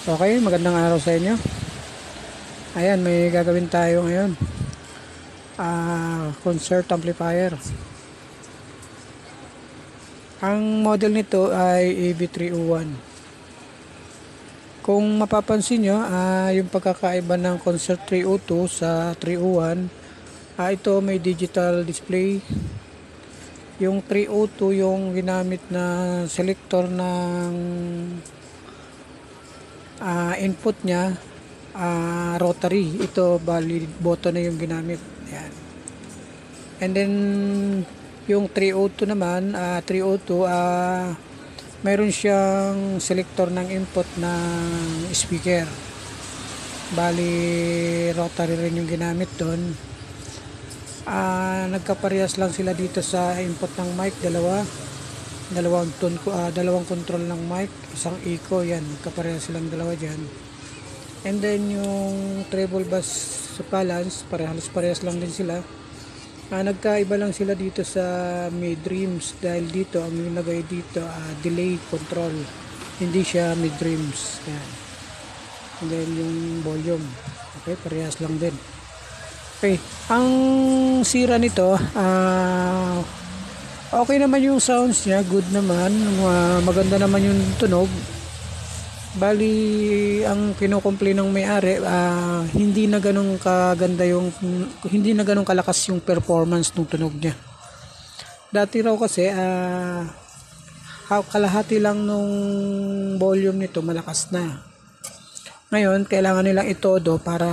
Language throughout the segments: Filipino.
Okay, magandang araw sa inyo. Ayan, may gagawin tayo ngayon. Concert amplifier. Ang model nito ay AB301. Kung mapapansin nyo, yung pagkakaiba ng Concert 302 sa 301, ito may digital display. Yung 302 yung ginamit na selector ng input niya, rotary. Ito bali button na yung ginamit. Ayan. And then yung 302 naman, 302 meron siyang selector ng input ng speaker. Bali rotary rin yung ginamit doon. Nagkaparehas lang sila dito sa input ng mic, dalawang control ng mic, isang echo. Yan, kaparehas silang dalawa dyan. And then yung treble bass sa balance, parehas lang din sila. Nagkaiba lang sila dito sa mid-rims, dahil dito ang nilagay dito delay control, hindi siya mid-rims. Yan. And then yung volume, okay, parehas lang din. Okay, ang sira nito, okay naman yung sounds niya, good naman, maganda naman yung tunog. Bali, ang kinukomplain ng may-ari, hindi na ganun kaganda hindi na ganun kalakas yung performance ng tunog niya. Dati raw kasi, kalahati lang nung volume nito malakas na. Ngayon, kailangan nilang itodo para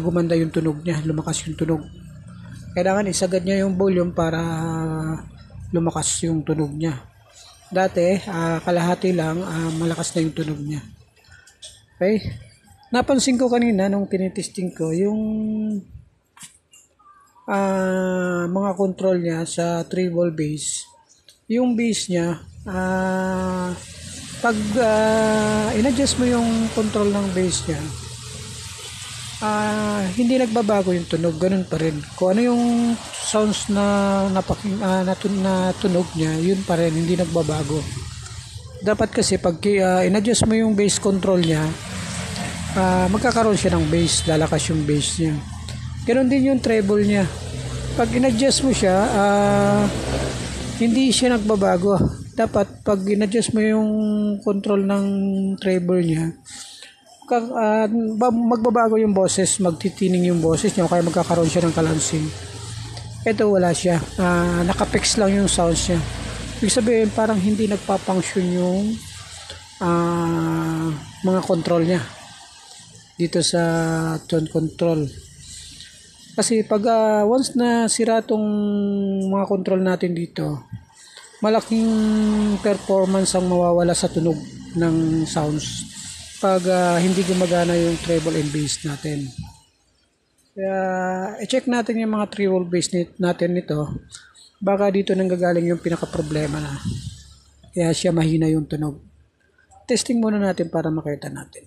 gumanda yung tunog niya, lumakas yung tunog. Kailangan isagad niya yung volume para lumakas yung tunog niya. Dati, kalahati lang, malakas na yung tunog niya. Okay? Napansin ko kanina nung tinitesting ko, yung mga control niya sa treble bass, yung bass niya, pag in-adjust mo yung control ng bass niya, hindi nagbabago yung tunog, ganun pa rin. Kung ano yung sounds na tunog niya, yun pa rin, hindi nagbabago. Dapat kasi pag in-adjust mo yung bass control niya, magkakaroon siya ng bass, lalakas yung bass niya. Ganun din yung treble niya. Pag in-adjust mo siya, hindi siya nagbabago. Dapat pag in-adjust mo yung control ng treble niya, magbabago yung boses, magtitining yung boses niya, o kaya magkakaroon siya ng kalansing. Ito wala siya, nakapix lang yung sounds niya. Ibig sabihin parang hindi nagpa-function yung mga control niya dito sa tone control. Kasi pag once na sira tong mga control natin dito, malaking performance ang mawawala sa tunog ng sounds pag hindi gumagana yung treble and bass natin. Kaya i-check natin yung mga treble bass natin nito, baka dito nanggagaling yung pinaka-problema na kaya siya mahina yung tunog. Testing muna natin para makita natin.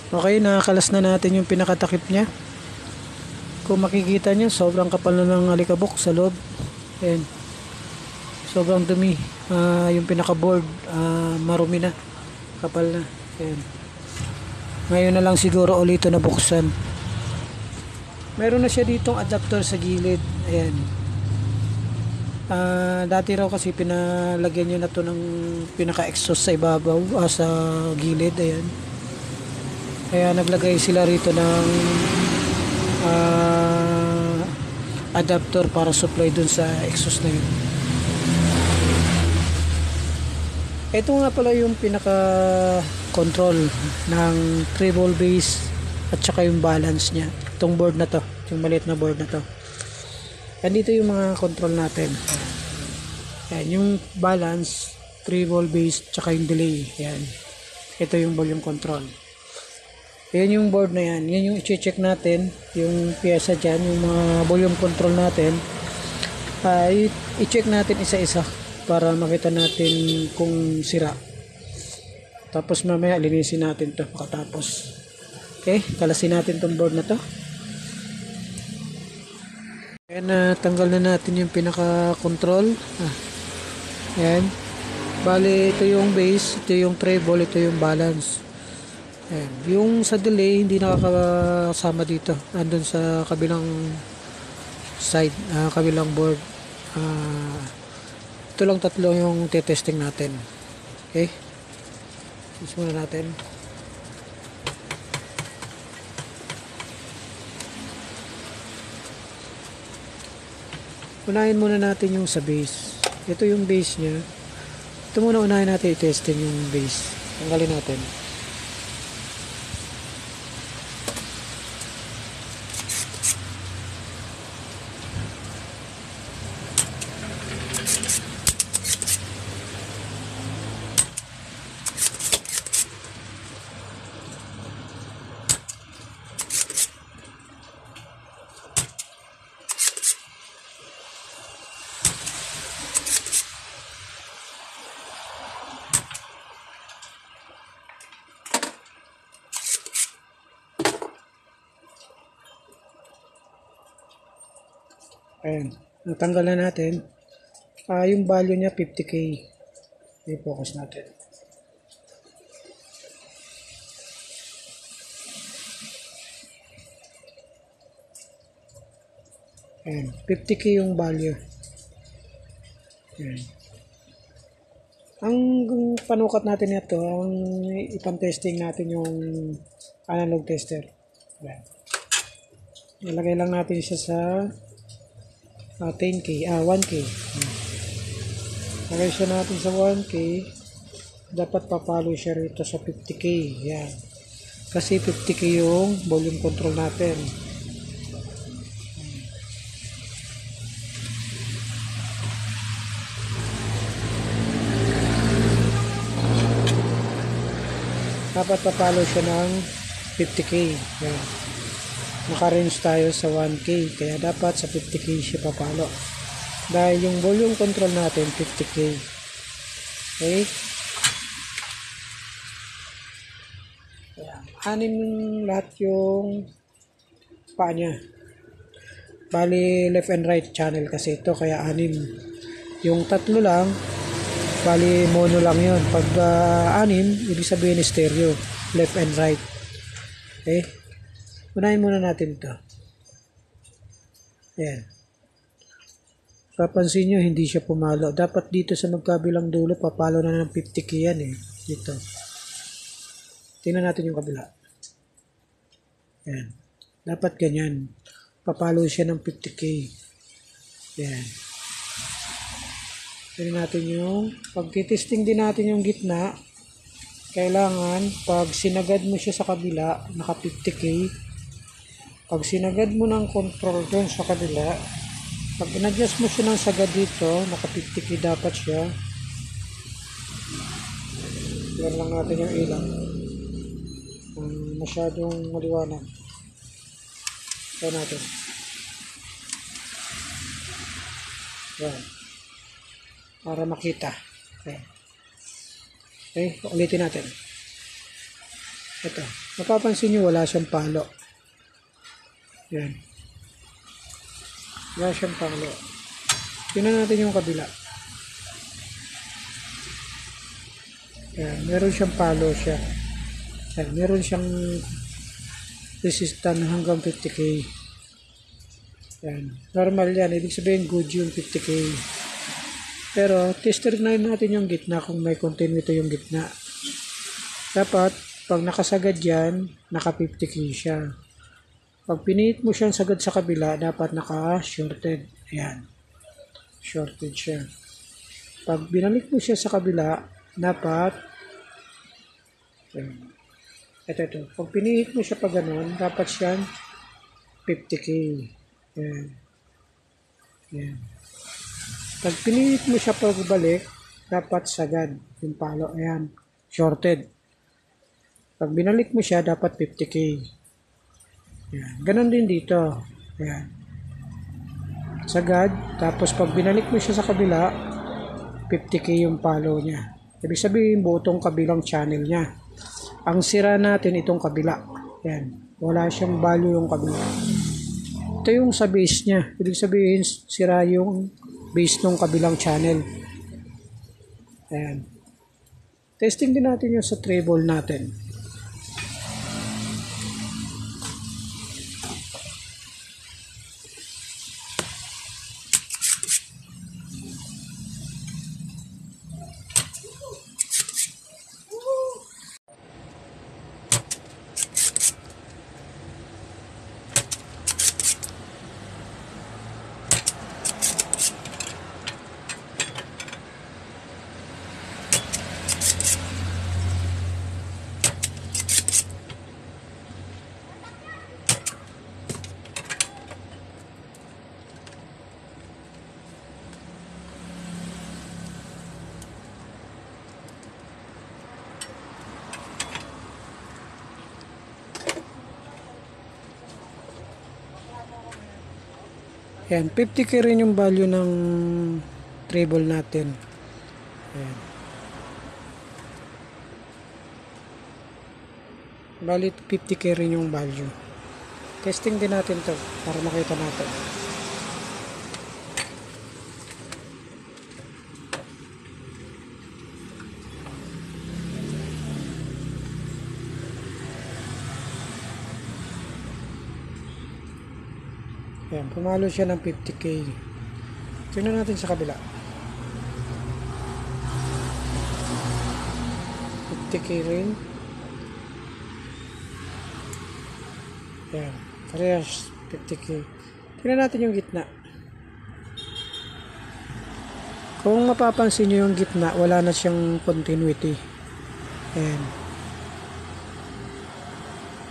Okay, nakakalas na natin yung pinakatakip niya. Kung makikita nyo, sobrang kapal na ng alikabok sa loob. Ayan. Sobrang dumi. Yung pinaka-board, marumi na. Kapal na. Ayan. Ngayon na lang siguro ulit ito nabuksan. Meron na siya ditong adapter sa gilid. Ayan. Dati raw kasi pinalagyan niya na to ng pinaka-exhaust sa ibabaw, sa gilid. Ayan. Kaya naglagay sila rito ng adapter para supply dun sa exhaust na yun. Ito nga pala yung pinaka control ng treble base at saka yung balance nya. Itong board na to, yung maliit na board na to. Andito yung mga control natin. Yan, yung balance, treble base, tsaka yung delay. Yan. Ito yung volume control. Yan yung board na yan. Yan yung i-check natin, yung pyesa dyan, yung mga volume control natin. I-check natin isa-isa para makita natin kung sira. Tapos mamaya linisin natin to pagkatapos. Okay, kalasin natin tong board na to. Ayan, tanggal na natin yung pinaka-control. Ayan. Bali, ito yung base, ito yung treble, ito yung balance. Ayan. Yung sa delay, hindi nakakasama dito. Andun sa kabilang side, kabilang board. Ito lang tatlo yung testing natin. Okay? Use muna natin. Unahin muna natin yung sa base. Ito yung base nya. Ito muna unahin natin i-testing yung base. Tanggalin natin. Ayan, natanggal na natin. Yung value niya 50k. I-focus natin. Ayan, 50k yung value. Ayan. Ang panukat natin ito, ang ipan-testing natin yung analog tester. Ayan. Ilagay lang natin siya sa 10k, 1k. Lagay siya natin sa 1k. Dapat papalo siya rito sa 50k. Yan. Kasi 50k yung volume control natin. Dapat papalo siya ng 50k. Yan. Naka-range tayo sa 1k, kaya dapat sa 50k siya papalo. Dahil yung volume control natin 50k. Okay? Anim lahat yung paa niya. Bali left and right channel kasi ito, kaya anim. Yung tatlo lang, bali mono lang yun. Pag anim, ibig sabihin stereo, left and right. Okay? Unahin muna natin ito. Ayan. Papansin nyo, hindi siya pumalo. Dapat dito sa magkabilang dulo, papalo na ng 50k yan eh. Dito. Tingnan natin yung kabila. Ayan. Dapat ganyan. Papalo siya ng 50k. Ayan. Tingnan natin yung, pag testing din natin yung gitna, kailangan, pag sinagad mo siya sa kabila, naka 50k, pag sinagad mo ng control doon sa kabila, pag in-adjust mo siya ng sagad dito, naka 50k dapat siya. Yan lang natin yung ilang. Masyadong maliwanag. Kaya natin. Yan. Para makita. Okay. Okay, ulitin natin. Ito. Mapapansin nyo, wala siyang palo. Yan. Wala siyang palo. Tingnan natin yung kabila. Yan. Meron siyang palo siya. Yan. Meron siyang resistant hanggang 50k. Yan. Normal yan. Ibig sabihin good yung 50k. Pero tester na natin yung gitna kung may continuity yung gitna. Dapat pag nakasagad yan, naka 50k siya. Pag pinihit mo siyang sagad sa kabila, dapat naka-shorted. Ayan. Shorted siya. Pag binalik mo siya sa kabila, dapat ito. Pag pinihit mo siya pa ganun, dapat siyang 50k. Ayan. Ayan. Pag pinihit mo siya pagbalik, dapat sagad yung palo. Ayan. Shorted. Pag binalik mo siya, dapat 50k. Ayan. Ganon din dito. Ayan. Sagad. Tapos pag binalik mo siya sa kabila, 50k yung palo niya. Ibig sabihin, buo tong kabilang channel niya. Ang sira natin itong kabila. Ayan. Wala siyang value yung kabila. Ito yung sa base niya. Ibig sabihin, sira yung base ng kabilang channel. Ayan. Testing din natin yung sa treble natin. Ayan, 50k rin yung value ng treble natin. Ayan. Balit 50k rin yung value. Testing din natin to para makita natin. Ayan, pumalo siya ng 50k. Tingnan natin sa kabila. 50k rin. Ayan, parehas 50k. Tingnan natin yung gitna. Kung mapapansin nyo yung gitna, wala na siyang continuity. Ayan.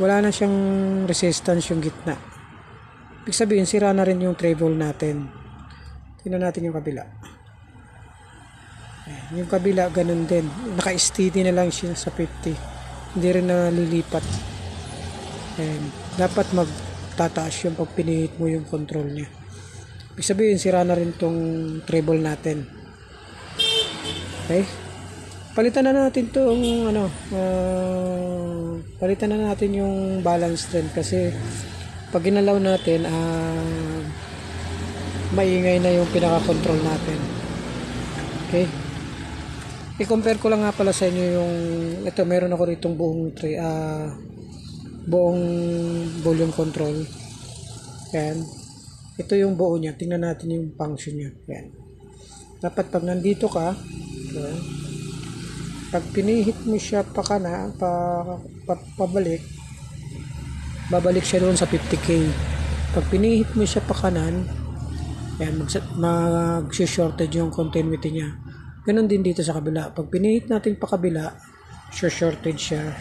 Wala na siyang resistance yung gitna. Ibig sabihin, sira na rin yung treble natin. Tingnan natin yung kabila. Ayan, yung kabila, ganun din. Naka-steady na lang siya sa 50. Hindi rin nalilipat. Ayan, dapat magtataas yung pag pinihit mo yung control niya. Ibig sabihin, sira na rin tong treble natin. Okay? Palitan na natin tong palitan na natin yung balance din kasi pag ginalaw natin, maingay na yung pinaka-control natin. Okay? I-compare ko lang nga pala sa inyo yung, ito, meron ako ritong buong volume control. Yan. Ito yung buo niya. Tingnan natin yung function niya. Yan. Dapat pag nandito ka, yan, pag pinihit mo siya pabalik, babalik siya doon sa 50k. Pag pinihit mo siya pa kanan, yan, mag-shorted yung continuity niya. Ganun din dito sa kabila. Pag pinihit natin pa kabila, shorted siya.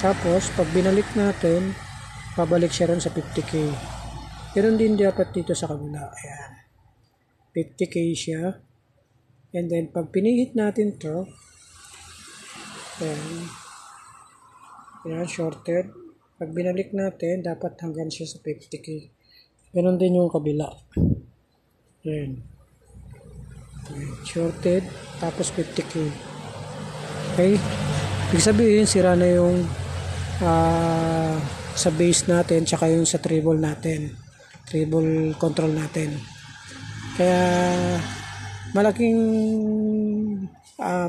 Tapos, pag binalik natin, pabalik siya ron sa 50k. Ganun din dapat dito sa kabila. Ayan. 50k siya. And then, pag pinihit natin to, ayan. Ayan, shorted. Pag binalik natin, dapat hanggang siya sa 50k. Ganun din yung kabila. Ayan. Ayan. Shorted, tapos 50k. Okay? Ibig sabihin, sira na yung ah, sa base natin tsaka yung sa treble natin, treble control natin. Kaya malaking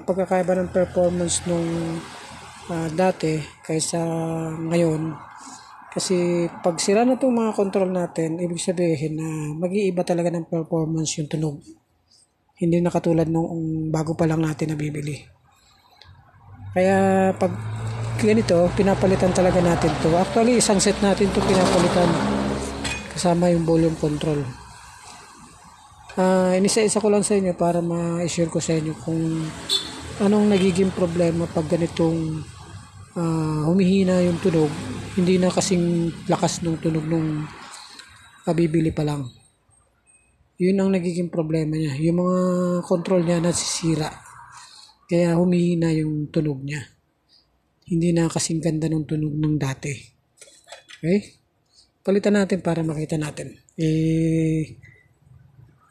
pagkakaiba ng performance nung dati kaysa ngayon. Kasi pag sira na itong mga control natin, ibig sabihin na mag-iiba talaga ng performance yung tunog. Hindi na katulad nung bago pa lang natin nabibili. Kaya pag ganito, pinapalitan talaga natin to. Actually, isang set natin to pinapalitan kasama yung volume control. Inisa-isa ko lang sa inyo para ma-share ko sa inyo kung anong nagiging problema pag ganitong humihina yung tunog. Hindi na kasing lakas ng tunog nung bibili pa lang. Yun ang nagiging problema niya. Yung mga control niya nasisira. Kaya humihina yung tunog niya. Hindi na kasing ganda ng tunog ng dati. Okay? Palitan natin para makita natin.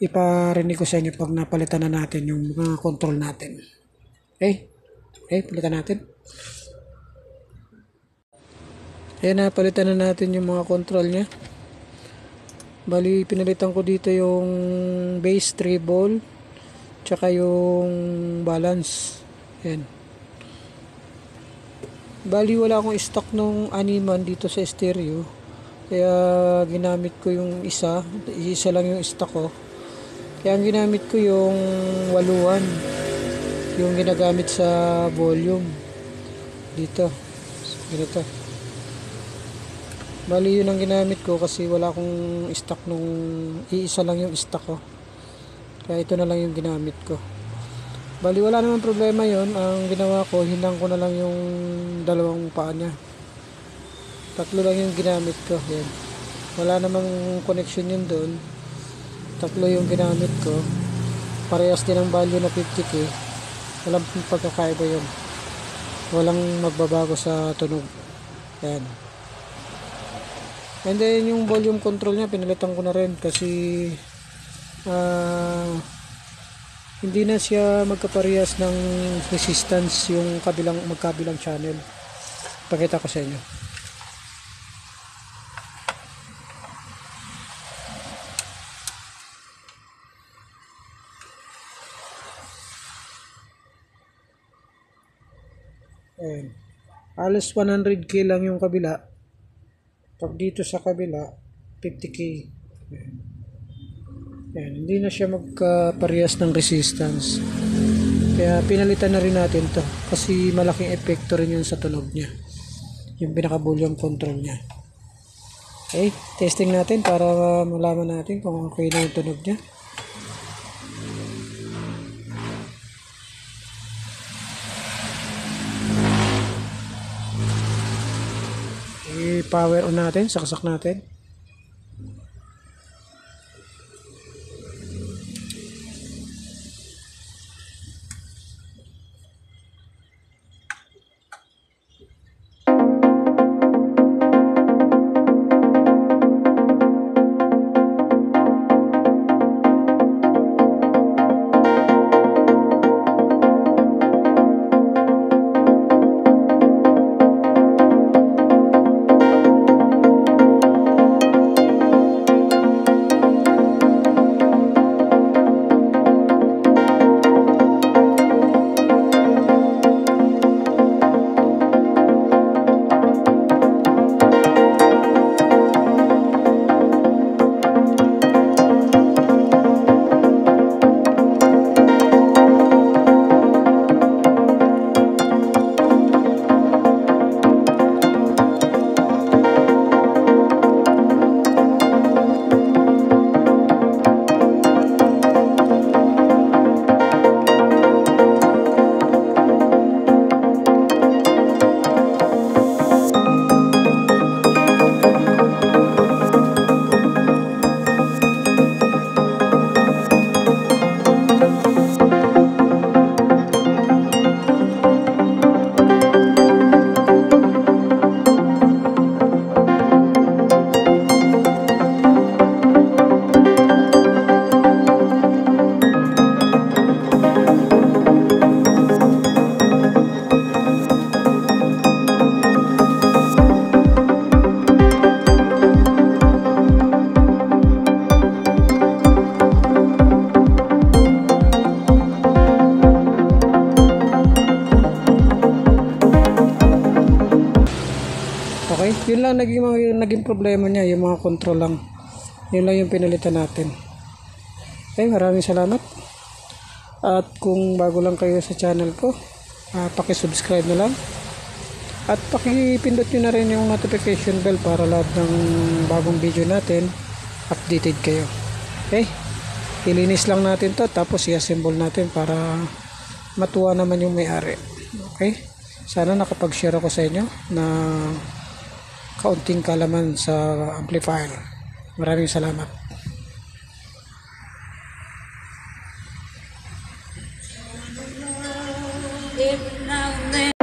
Iparinig ko sa inyo pag napalitan na natin yung mga control natin. Okay? Okay, palitan natin. Ayan, napalitan na natin yung mga control niya. Bali, pinalitan ko dito yung bass, treble, tsaka yung balance. Ayan. Bali, wala akong stock nung animan dito sa stereo. Kaya ginamit ko yung isa lang yung stock ko. Kaya ang ginamit ko yung waluan. Yung ginagamit sa volume. Dito. Ganito. Bali yun ang ginamit ko kasi wala akong stock nung iisa lang yung stock ko. Kaya ito na lang yung ginamit ko. Bali wala naman problema yun. Ang ginawa ko, hinang ko na lang yung dalawang paa niya. Tatlo lang yung ginamit ko. Yan. Wala namang connection yun doon. Tatlo yung ginamit ko. Parehas din ang value na 50k. Walang pagkakaiba yun. Walang magbabago sa tunog. Yan. And then yung volume control niya pinalitan ko na rin kasi hindi na siya magkaparehas ng resistance yung magkabilang channel. Pakita ko sa inyo. Ayan. Alas 100k lang yung kabila. Pag dito sa kabila 50k. Ayan, hindi na siya magkaparehas ng resistance. Kaya pinalitan na rin natin to kasi malaking epekto rin yun sa tunog niya. Yung pinaka volume control niya. Okay, testing natin para malaman natin kung okay na yung tunog niya. I-power on natin, saksak natin. Okay? Yun lang naging problema niya, yung mga control lang. Yun lang yung pinalitan natin. Okay, maraming salamat. At kung bago lang kayo sa channel ko, paki-subscribe na lang. At paki-pindot nyo na rin yung notification bell para lahat ng bagong video natin, updated kayo. Okay? Ilinis lang natin to, tapos i-assemble natin para matuwa naman yung may-ari. Okay? Sana nakapag-share ako sa inyo na kaunting kalaman sa amplifier. Maraming salamat. Every now and then